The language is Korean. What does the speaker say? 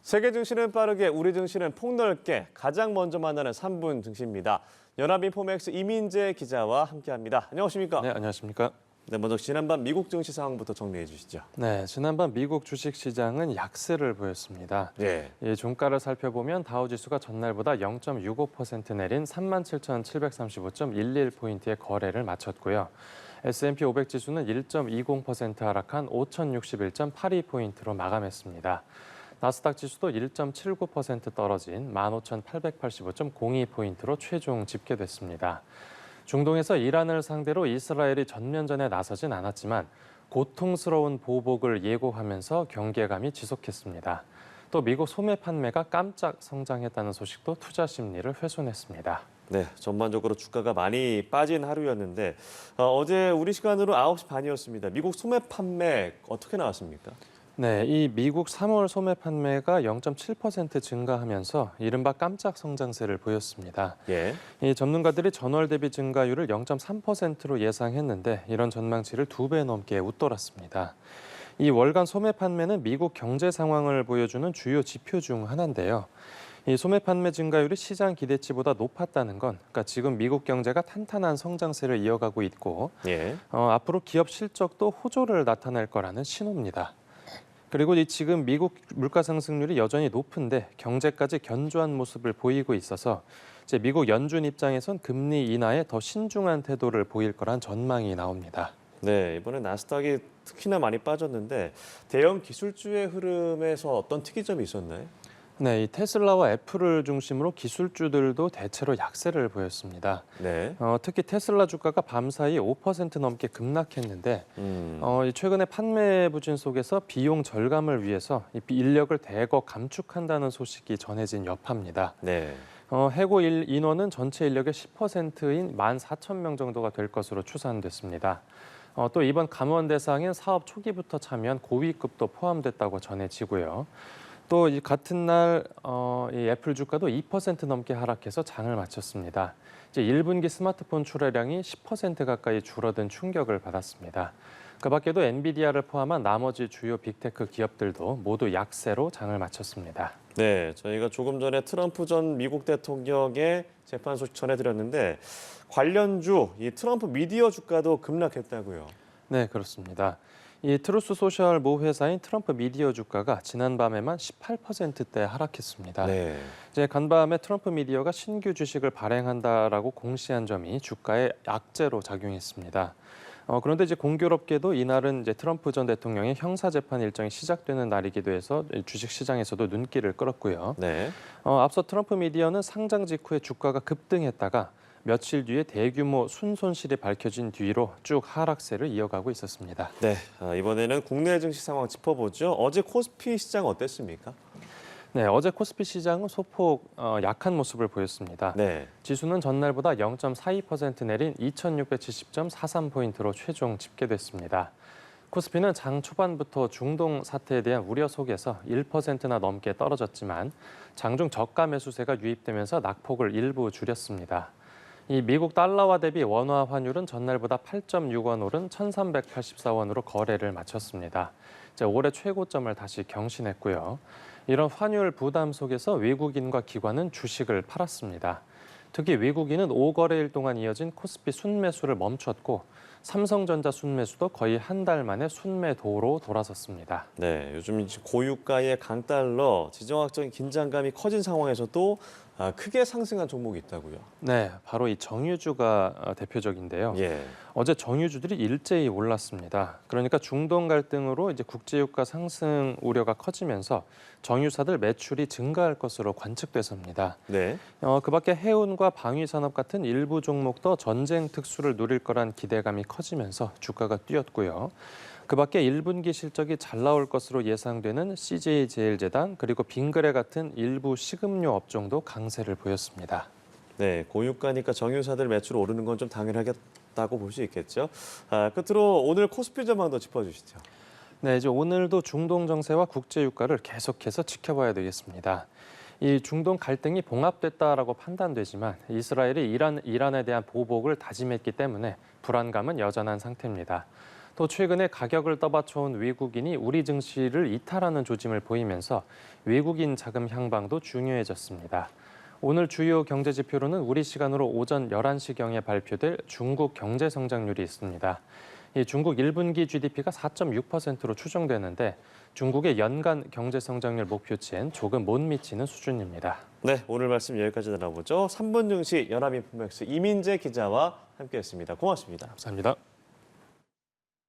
세계 증시는 빠르게, 우리 증시는 폭넓게 가장 먼저 만나는 3분 증시입니다. 연합인포맥스 이민재 기자와 함께합니다. 안녕하십니까? 네, 안녕하십니까? 네, 먼저 지난밤 미국 증시 상황부터 정리해 주시죠. 네, 지난밤 미국 주식시장은 약세를 보였습니다. 예. 종가를 살펴보면 다우지수가 전날보다 0.65% 내린 37,735.11포인트의 거래를 마쳤고요. S&P 500 지수는 1.20% 하락한 5,061.82포인트로 마감했습니다. 나스닥 지수도 1.79% 떨어진 15,885.02포인트로 최종 집계됐습니다. 중동에서 이란을 상대로 이스라엘이 전면전에 나서진 않았지만 고통스러운 보복을 예고하면서 경계감이 지속했습니다. 또 미국 소매 판매가 깜짝 성장했다는 소식도 투자 심리를 훼손했습니다. 네, 전반적으로 주가가 많이 빠진 하루였는데 어제 우리 시간으로 9시 반이었습니다. 미국 소매 판매 어떻게 나왔습니까? 네, 이 미국 3월 소매 판매가 0.7% 증가하면서 이른바 깜짝 성장세를 보였습니다. 예. 이 전문가들이 전월 대비 증가율을 0.3%로 예상했는데 이런 전망치를 2배 넘게 웃돌았습니다. 이 월간 소매 판매는 미국 경제 상황을 보여주는 주요 지표 중 하나인데요. 이 소매 판매 증가율이 시장 기대치보다 높았다는 건 그러니까 지금 미국 경제가 탄탄한 성장세를 이어가고 있고 예. 앞으로 기업 실적도 호조를 나타낼 거라는 신호입니다. 그리고 지금 미국 물가 상승률이 여전히 높은데 경제까지 견조한 모습을 보이고 있어서 이제 미국 연준 입장에선 금리 인하에 더 신중한 태도를 보일 거란 전망이 나옵니다. 네, 이번에 나스닥이 특히나 많이 빠졌는데 대형 기술주의 흐름에서 어떤 특이점이 있었나요? 네, 이 테슬라와 애플을 중심으로 기술주들도 대체로 약세를 보였습니다. 네. 특히 테슬라 주가가 밤사이 5% 넘게 급락했는데 최근에 판매 부진 속에서 비용 절감을 위해서 인력을 대거 감축한다는 소식이 전해진 여파입니다. 네. 해고 인원은 전체 인력의 10%인 14,000명 정도가 될 것으로 추산됐습니다. 또 이번 감원 대상엔 사업 초기부터 참여한 고위급도 포함됐다고 전해지고요. 또 같은 날 이 애플 주가도 2% 넘게 하락해서 장을 마쳤습니다. 이제 1분기 스마트폰 출하량이 10% 가까이 줄어든 충격을 받았습니다. 그 밖에도 엔비디아를 포함한 나머지 주요 빅테크 기업들도 모두 약세로 장을 마쳤습니다. 네, 저희가 조금 전에 트럼프 전 미국 대통령의 재판 소식 전해드렸는데 관련주, 이 트럼프 미디어 주가도 급락했다고요. 네, 그렇습니다. 이 트루스 소셜 모 회사인 트럼프 미디어 주가가 지난밤에만 18%대 하락했습니다. 네. 이제 간밤에 트럼프 미디어가 신규 주식을 발행한다라고 공시한 점이 주가에 악재로 작용했습니다. 그런데 이제 공교롭게도 이날은 이제 트럼프 전 대통령의 형사 재판 일정이 시작되는 날이기도 해서 주식 시장에서도 눈길을 끌었고요. 네. 앞서 트럼프 미디어는 상장 직후에 주가가 급등했다가 며칠 뒤에 대규모 순손실이 밝혀진 뒤로 쭉 하락세를 이어가고 있었습니다. 네, 이번에는 국내 증시 상황 짚어보죠. 어제 코스피 시장 어땠습니까? 네, 어제 코스피 시장은 소폭 약한 모습을 보였습니다. 네. 지수는 전날보다 0.42% 내린 2,670.43포인트로 최종 집계됐습니다. 코스피는 장 초반부터 중동 사태에 대한 우려 속에서 1%나 넘게 떨어졌지만 장중 저가 매수세가 유입되면서 낙폭을 일부 줄였습니다. 이 미국 달러화 대비 원화 환율은 전날보다 8.6원 오른 1,384원으로 거래를 마쳤습니다. 이제 올해 최고점을 다시 경신했고요. 이런 환율 부담 속에서 외국인과 기관은 주식을 팔았습니다. 특히 외국인은 5거래일 동안 이어진 코스피 순매수를 멈췄고 삼성전자 순매수도 거의 한 달 만에 순매도로 돌아섰습니다. 네, 요즘 이제 고유가의 강달러, 지정학적인 긴장감이 커진 상황에서도 크게 상승한 종목이 있다고요. 네, 바로 이 정유주가 대표적인데요. 예. 어제 정유주들이 일제히 올랐습니다. 그러니까 중동 갈등으로 이제 국제유가 상승 우려가 커지면서 정유사들 매출이 증가할 것으로 관측돼서입니다. 네. 그 밖에 해운과 방위산업 같은 일부 종목도 전쟁 특수를 누릴 거란 기대감이 커지면서 주가가 뛰었고요. 그 밖에 1분기 실적이 잘 나올 것으로 예상되는 CJ제일제당 그리고 빙그레 같은 일부 식음료 업종도 강세를 보였습니다. 네, 고유가니까 정유사들 매출 오르는 건 좀 당연하겠다고 볼 수 있겠죠. 끝으로 오늘 코스피 전망도 짚어주시죠. 네, 이제 오늘도 중동 정세와 국제 유가를 계속해서 지켜봐야 되겠습니다. 이 중동 갈등이 봉합됐다라고 판단되지만 이스라엘이 이란에 대한 보복을 다짐했기 때문에 불안감은 여전한 상태입니다. 또 최근에 가격을 떠받쳐온 외국인이 우리 증시를 이탈하는 조짐을 보이면서 외국인 자금 향방도 중요해졌습니다. 오늘 주요 경제 지표로는 우리 시간으로 오전 11시경에 발표될 중국 경제 성장률이 있습니다. 이 중국 1분기 GDP가 4.6%로 추정되는데 중국의 연간 경제 성장률 목표치엔 조금 못 미치는 수준입니다. 네, 오늘 말씀 여기까지 나눠보죠. 3분 증시 연합인포맥스 이민재 기자와 함께했습니다. 고맙습니다. 감사합니다.